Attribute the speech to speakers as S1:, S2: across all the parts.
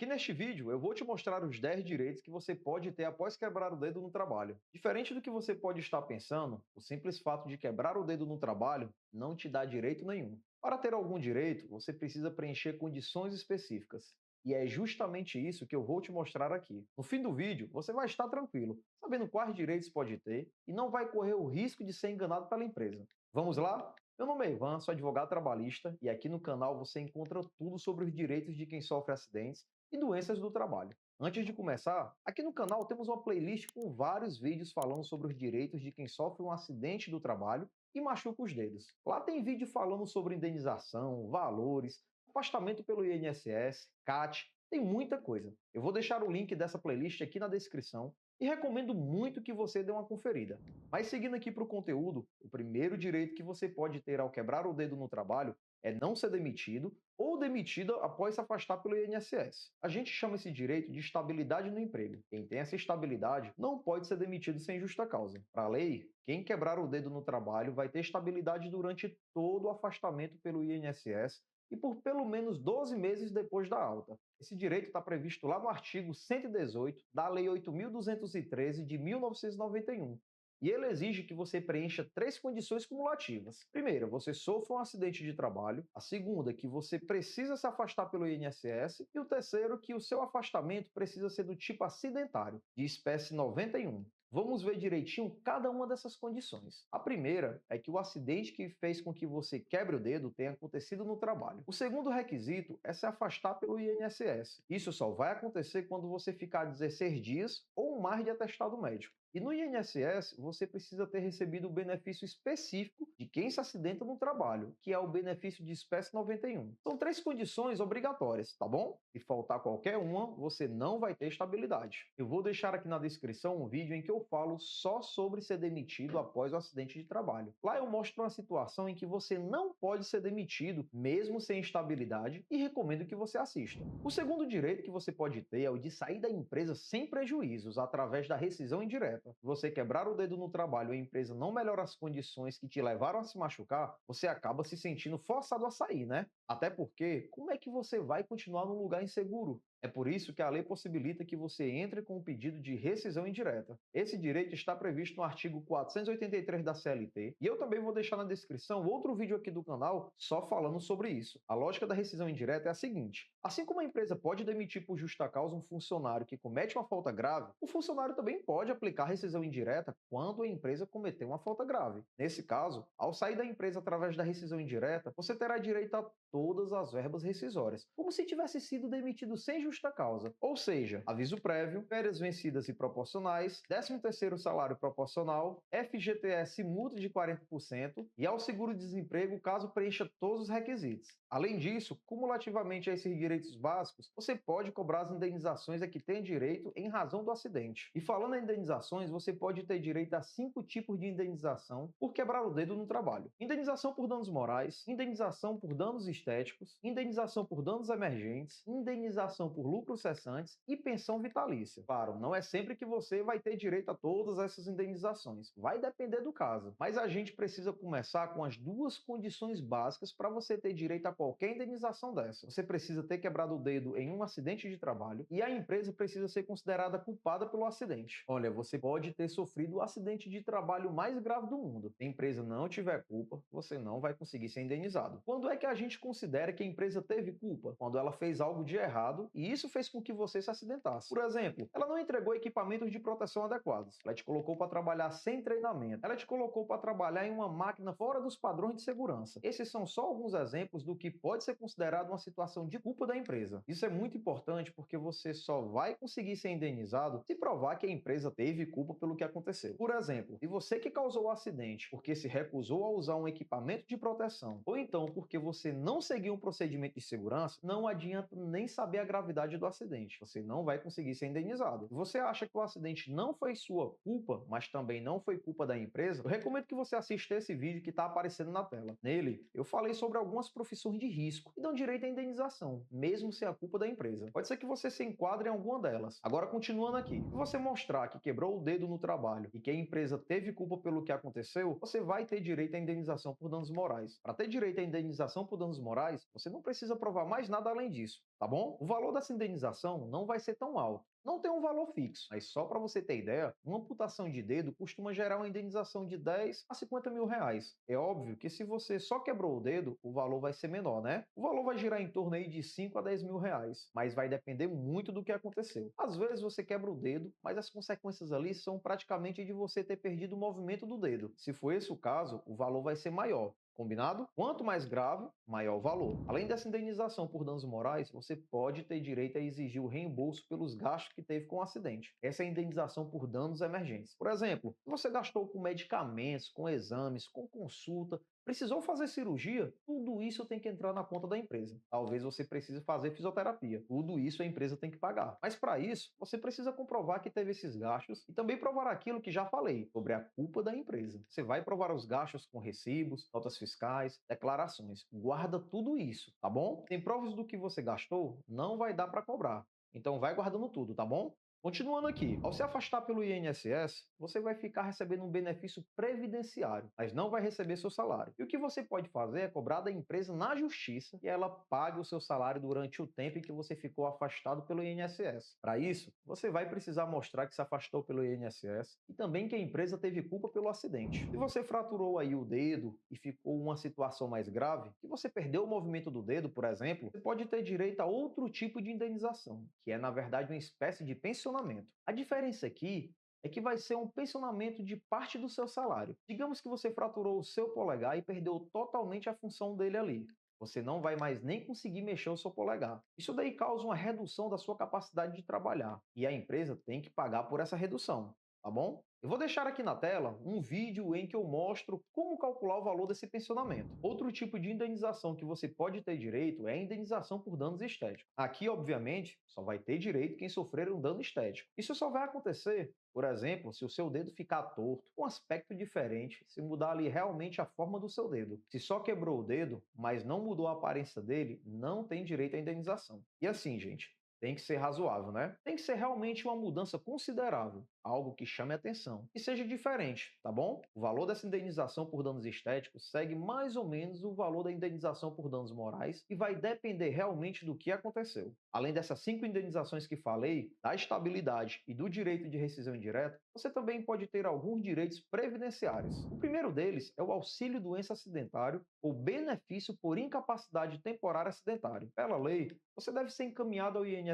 S1: Aqui neste vídeo eu vou te mostrar os 10 direitos que você pode ter após quebrar o dedo no trabalho. Diferente do que você pode estar pensando, o simples fato de quebrar o dedo no trabalho não te dá direito nenhum. Para ter algum direito, você precisa preencher condições específicas. E é justamente isso que eu vou te mostrar aqui. No fim do vídeo, você vai estar tranquilo, sabendo quais direitos pode ter e não vai correr o risco de ser enganado pela empresa. Vamos lá? Meu nome é Ivan, sou advogado trabalhista e aqui no canal você encontra tudo sobre os direitos de quem sofre acidentes e doenças do trabalho. Antes de começar, aqui no canal temos uma playlist com vários vídeos falando sobre os direitos de quem sofre um acidente do trabalho e machuca os dedos. Lá tem vídeo falando sobre indenização, valores, afastamento pelo INSS, CAT, tem muita coisa. Eu vou deixar o link dessa playlist aqui na descrição e recomendo muito que você dê uma conferida. Mas seguindo aqui para o conteúdo, o primeiro direito que você pode ter ao quebrar o dedo no trabalho é não ser demitido ou demitido após se afastar pelo INSS. A gente chama esse direito de estabilidade no emprego. Quem tem essa estabilidade não pode ser demitido sem justa causa. Para a lei, quem quebrar o dedo no trabalho vai ter estabilidade durante todo o afastamento pelo INSS e por pelo menos 12 meses depois da alta. Esse direito está previsto lá no artigo 118 da Lei 8.213 de 1991. E ele exige que você preencha três condições cumulativas. Primeira, você sofra um acidente de trabalho. A segunda, que você precisa se afastar pelo INSS. E o terceiro, que o seu afastamento precisa ser do tipo acidentário, de espécie 91. Vamos ver direitinho cada uma dessas condições. A primeira é que o acidente que fez com que você quebre o dedo tenha acontecido no trabalho. O segundo requisito é se afastar pelo INSS. Isso só vai acontecer quando você ficar 16 dias ou mais de atestado médico. E no INSS, você precisa ter recebido o benefício específico de quem se acidenta no trabalho, que é o benefício de espécie 91. São três condições obrigatórias, tá bom? Se faltar qualquer uma, você não vai ter estabilidade. Eu vou deixar aqui na descrição um vídeo em que eu falo só sobre ser demitido após o acidente de trabalho. Lá eu mostro uma situação em que você não pode ser demitido, mesmo sem estabilidade, e recomendo que você assista. O segundo direito que você pode ter é o de sair da empresa sem prejuízos, através da rescisão indireta. Você quebrar o dedo no trabalho e a empresa não melhora as condições que te levaram a se machucar, você acaba se sentindo forçado a sair, né? Até porque, como é que você vai continuar num lugar inseguro? É por isso que a lei possibilita que você entre com um pedido de rescisão indireta. Esse direito está previsto no artigo 483 da CLT e eu também vou deixar na descrição outro vídeo aqui do canal só falando sobre isso. A lógica da rescisão indireta é a seguinte: assim como a empresa pode demitir por justa causa um funcionário que comete uma falta grave, o funcionário também pode aplicar rescisão indireta quando a empresa cometer uma falta grave. Nesse caso, ao sair da empresa através da rescisão indireta, você terá direito a todas as verbas rescisórias, como se tivesse sido demitido sem justa causa. Ou seja, aviso prévio, férias vencidas e proporcionais, 13º salário proporcional, FGTS multa de 40% e ao seguro-desemprego caso preencha todos os requisitos. Além disso, cumulativamente a esses direitos básicos, você pode cobrar as indenizações a que tem direito em razão do acidente. E falando em indenizações, você pode ter direito a 5 tipos de indenização por quebrar o dedo no trabalho. Indenização por danos morais, indenização por danos estéticos, indenização por danos emergentes, indenização por lucros cessantes e pensão vitalícia. Claro, não é sempre que você vai ter direito a todas essas indenizações. Vai depender do caso. Mas a gente precisa começar com as duas condições básicas para você ter direito a qualquer indenização dessa. Você precisa ter quebrado o dedo em um acidente de trabalho e a empresa precisa ser considerada culpada pelo acidente. Olha, você pode ter sofrido o acidente de trabalho mais grave do mundo. Se a empresa não tiver culpa, você não vai conseguir ser indenizado. Quando é que a gente considera que a empresa teve culpa? Quando ela fez algo de errado e isso fez com que você se acidentasse. Por exemplo, ela não entregou equipamentos de proteção adequados. Ela te colocou para trabalhar sem treinamento. Ela te colocou para trabalhar em uma máquina fora dos padrões de segurança. Esses são só alguns exemplos do que pode ser considerado uma situação de culpa da empresa. Isso é muito importante porque você só vai conseguir ser indenizado se provar que a empresa teve culpa pelo que aconteceu. Por exemplo, se você que causou o acidente porque se recusou a usar um equipamento de proteção, ou então porque você não seguiu um procedimento de segurança, não adianta nem saber a gravidade do acidente. Você não vai conseguir ser indenizado. Se você acha que o acidente não foi sua culpa, mas também não foi culpa da empresa, eu recomendo que você assista esse vídeo que está aparecendo na tela. Nele, eu falei sobre algumas profissões de risco que dão direito à indenização, mesmo sem a culpa da empresa. Pode ser que você se enquadre em alguma delas. Agora, continuando aqui, se você mostrar que quebrou o dedo no trabalho e que a empresa teve culpa pelo que aconteceu, você vai ter direito à indenização por danos morais. Para ter direito à indenização por danos morais, morais, você não precisa provar mais nada além disso, tá bom? O valor dessa indenização não vai ser tão alto. Não tem um valor fixo, mas só para você ter ideia, uma amputação de dedo costuma gerar uma indenização de 10 a 50 mil reais. É óbvio que se você só quebrou o dedo, o valor vai ser menor, né? O valor vai girar em torno aí de 5 a 10 mil reais, mas vai depender muito do que aconteceu. Às vezes você quebra o dedo, mas as consequências ali são praticamente de você ter perdido o movimento do dedo. Se for esse o caso, o valor vai ser maior. Combinado? Quanto mais grave, maior o valor. Além dessa indenização por danos morais, você pode ter direito a exigir o reembolso pelos gastos que teve com o acidente. Essa é a indenização por danos emergentes. Por exemplo, se você gastou com medicamentos, com exames, com consulta, precisou fazer cirurgia, tudo isso tem que entrar na conta da empresa. Talvez você precise fazer fisioterapia. Tudo isso a empresa tem que pagar. Mas para isso, você precisa comprovar que teve esses gastos e também provar aquilo que já falei, sobre a culpa da empresa. Você vai provar os gastos com recibos, notas fiscais, declarações. Guarda tudo isso, tá bom? Tem provas do que você gastou, não vai dar para cobrar. Então vai guardando tudo, tá bom? Continuando aqui, ao se afastar pelo INSS, você vai ficar recebendo um benefício previdenciário, mas não vai receber seu salário. E o que você pode fazer é cobrar da empresa na justiça que ela pague o seu salário durante o tempo em que você ficou afastado pelo INSS. Para isso, você vai precisar mostrar que se afastou pelo INSS e também que a empresa teve culpa pelo acidente. Se você fraturou aí o dedo e ficou uma situação mais grave, que você perdeu o movimento do dedo, por exemplo, você pode ter direito a outro tipo de indenização, que é na verdade uma espécie de pensionamento. A diferença aqui é que vai ser um pensionamento de parte do seu salário. Digamos que você fraturou o seu polegar e perdeu totalmente a função dele ali. Você não vai mais nem conseguir mexer o seu polegar. Isso daí causa uma redução da sua capacidade de trabalhar e a empresa tem que pagar por essa redução, tá bom? Eu vou deixar aqui na tela um vídeo em que eu mostro como calcular o valor desse pensionamento. Outro tipo de indenização que você pode ter direito é a indenização por danos estéticos. Aqui, obviamente, só vai ter direito quem sofrer um dano estético. Isso só vai acontecer, por exemplo, se o seu dedo ficar torto, com um aspecto diferente, se mudar ali realmente a forma do seu dedo. Se só quebrou o dedo, mas não mudou a aparência dele, não tem direito à indenização. E assim, gente, tem que ser razoável, né? Tem que ser realmente uma mudança considerável, algo que chame atenção e seja diferente, tá bom? O valor dessa indenização por danos estéticos segue mais ou menos o valor da indenização por danos morais e vai depender realmente do que aconteceu. Além dessas 5 indenizações que falei, da estabilidade e do direito de rescisão indireta, você também pode ter alguns direitos previdenciários. O primeiro deles é o auxílio-doença acidentário ou benefício por incapacidade temporária acidentária. Pela lei, você deve ser encaminhado ao INSS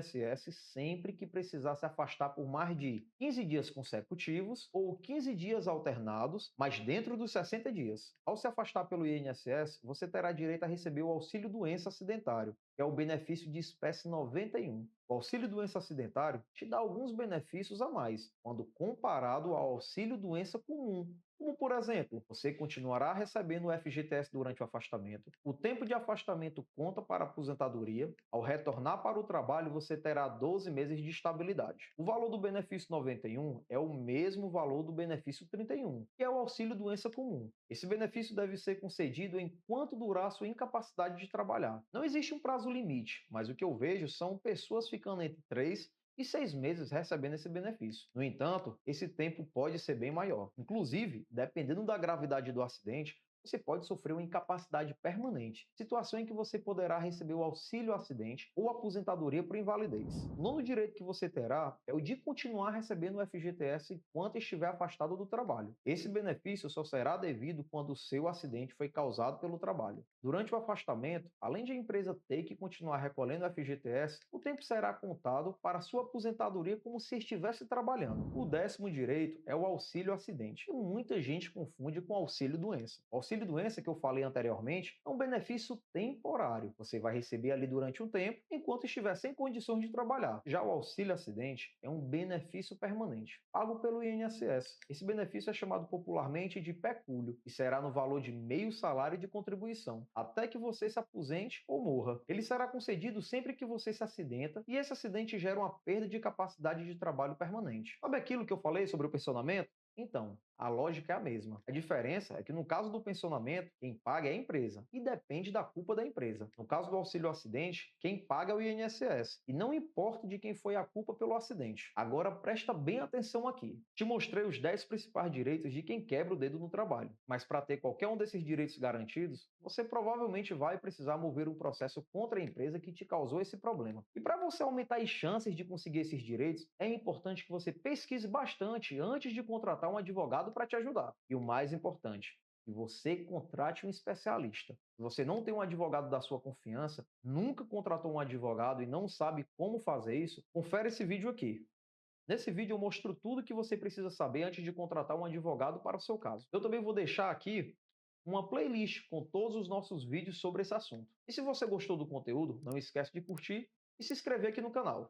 S1: sempre que precisar se afastar por mais de 15 dias consecutivos ou 15 dias alternados, mas dentro dos 60 dias. Ao se afastar pelo INSS, você terá direito a receber o auxílio-doença acidentário, que é o benefício de espécie 91. O auxílio-doença acidentário te dá alguns benefícios a mais, quando comparado ao auxílio-doença comum. Como, por exemplo, você continuará recebendo o FGTS durante o afastamento, o tempo de afastamento conta para a aposentadoria, ao retornar para o trabalho você terá 12 meses de estabilidade. O valor do benefício 91 é o mesmo valor do benefício 31, que é o auxílio-doença comum. Esse benefício deve ser concedido enquanto durar sua incapacidade de trabalhar. Não existe um prazo limite, mas o que eu vejo são pessoas ficando entre 3 e 6 meses recebendo esse benefício. No entanto, esse tempo pode ser bem maior. Inclusive, dependendo da gravidade do acidente, você pode sofrer uma incapacidade permanente, situação em que você poderá receber o auxílio acidente ou aposentadoria por invalidez. O nono direito que você terá é o de continuar recebendo o FGTS enquanto estiver afastado do trabalho. Esse benefício só será devido quando o seu acidente foi causado pelo trabalho. Durante o afastamento, além de a empresa ter que continuar recolhendo o FGTS, o tempo será contado para sua aposentadoria como se estivesse trabalhando. O décimo direito é o auxílio acidente, e muita gente confunde com auxílio doença. O auxílio doença que eu falei anteriormente é um benefício temporário. Você vai receber ali durante um tempo, enquanto estiver sem condições de trabalhar. Já o auxílio acidente é um benefício permanente, pago pelo INSS. Esse benefício é chamado popularmente de pecúlio e será no valor de meio salário de contribuição, até que você se aposente ou morra. Ele será concedido sempre que você se acidenta e esse acidente gera uma perda de capacidade de trabalho permanente. Sabe aquilo que eu falei sobre o pensionamento? Então, a lógica é a mesma. A diferença é que no caso do pensionamento, quem paga é a empresa e depende da culpa da empresa. No caso do auxílio acidente, quem paga é o INSS e não importa de quem foi a culpa pelo acidente. Agora presta bem atenção aqui. Te mostrei os 10 principais direitos de quem quebra o dedo no trabalho, mas para ter qualquer um desses direitos garantidos, você provavelmente vai precisar mover um processo contra a empresa que te causou esse problema. E para você aumentar as chances de conseguir esses direitos, é importante que você pesquise bastante antes de contratar um advogado para te ajudar. E o mais importante, que você contrate um especialista. Se você não tem um advogado da sua confiança, nunca contratou um advogado e não sabe como fazer isso, confere esse vídeo aqui. Nesse vídeo eu mostro tudo que você precisa saber antes de contratar um advogado para o seu caso. Eu também vou deixar aqui uma playlist com todos os nossos vídeos sobre esse assunto. E se você gostou do conteúdo, não esquece de curtir e se inscrever aqui no canal.